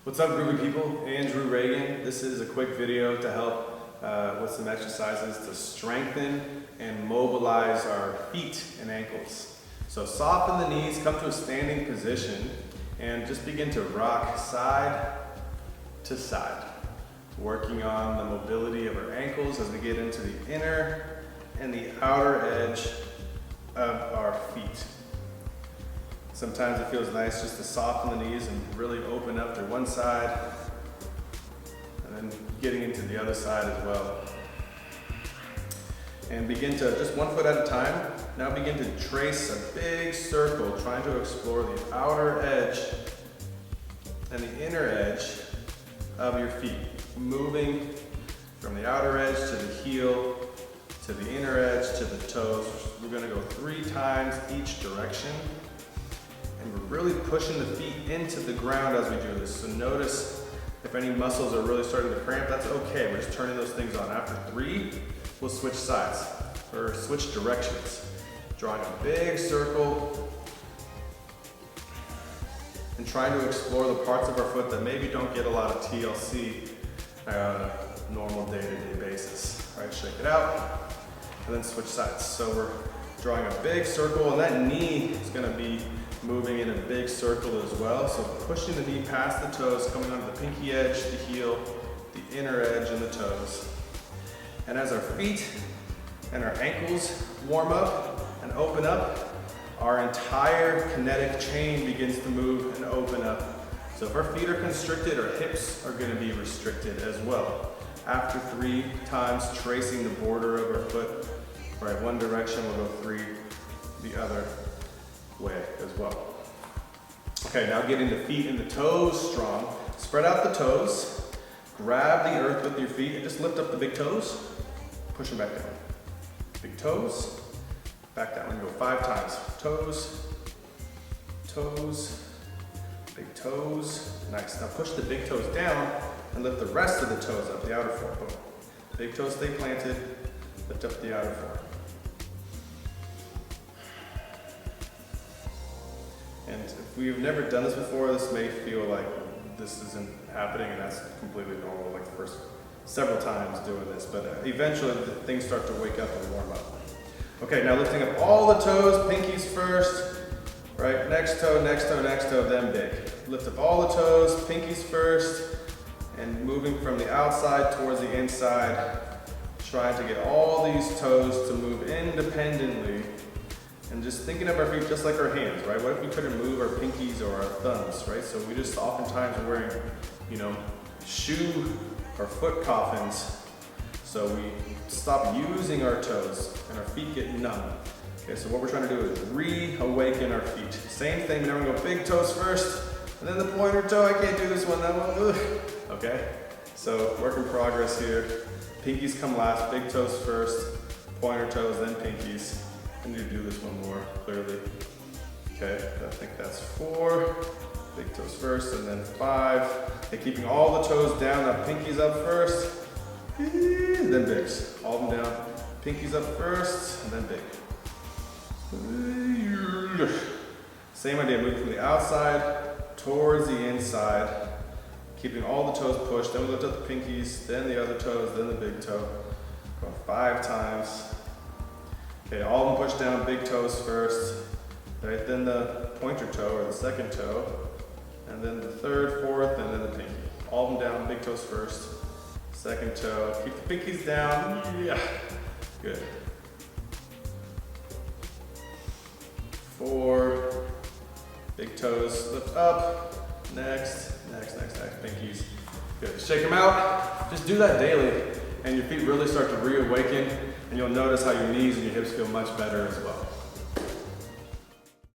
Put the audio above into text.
What's up, groovy people? Andrew Reagan. This is a quick video to help with some exercises to strengthen and mobilize our feet and ankles. So soften the knees, come to a standing position, and just begin to rock side to side, working on the mobility of our ankles as we get into the inner and the outer edge of our feet. Sometimes it feels nice just to soften the knees and really open up to one side, and then getting into the other side as well. And begin to, just 1 foot at a time, now begin to trace a big circle, trying to explore the outer edge and the inner edge of your feet, moving from the outer edge to the heel, to the inner edge, to the toes. We're gonna go 3 times each direction. And we're really pushing the feet into the ground as we do this. So notice if any muscles are really starting to cramp, that's okay. We're just turning those things on. After 3, we'll switch sides or switch directions. Drawing a big circle and trying to explore the parts of our foot that maybe don't get a lot of TLC on a normal day-to-day basis. All right, shake it out and then switch sides. So we're drawing a big circle, and that knee is gonna be moving in a big circle as well. So pushing the knee past the toes, coming onto the pinky edge, the heel, the inner edge, and the toes. And as our feet and our ankles warm up and open up, our entire kinetic chain begins to move and open up. So if our feet are constricted, our hips are going to be restricted as well. After 3 times tracing the border of our foot, right, one direction, we'll go 3 the other way as well. Okay, now getting the feet and the toes strong. Spread out the toes, grab the earth with your feet, and just lift up the big toes, push them back down. Big toes, back down. And go 5 times. Toes, toes, big toes. Nice. Now push the big toes down and lift the rest of the toes up, the outer 4. Boom. Big toes stay planted, lift up the outer 4. And if we've never done this before, this may feel like this isn't happening, and that's completely normal, like the first several times doing this, but eventually things start to wake up and warm up. Okay, now lifting up all the toes, pinkies first, right? Next toe, next toe, next toe, then big. Lift up all the toes, pinkies first, and moving from the outside towards the inside, trying to get all these toes to move independently. And just thinking of our feet just like our hands, right? What if we couldn't move our pinkies or our thumbs, right? So we just oftentimes are wearing, shoe or foot coffins. So we stop using our toes and our feet get numb. Okay, so what we're trying to do is reawaken our feet. Same thing, now we're gonna go big toes first, and then the pointer toe. I can't do this one, that one, ugh. Okay? So work in progress here. Pinkies come last, big toes first, pointer toes, then pinkies. I need to do this one more clearly. Okay, I think that's 4. Big toes first, and then 5. And keeping all the toes down, now pinkies up first, then bigs. All of them down. Pinkies up first, and then big. Same idea, moving from the outside towards the inside. Keeping all the toes pushed, then we lift up the pinkies, then the other toes, then the big toe. Go 5 times. Okay, all of them push down, big toes first, right? Then the pointer toe or the second toe, and then the 3rd, 4th, and then the pinky. All of them down, big toes first, second toe. Keep the pinkies down. Yeah, good. 4, big toes, lift up. Next, pinkies. Good. Shake them out. Just do that daily, and your feet really start to reawaken. And you'll notice how your knees and your hips feel much better as well.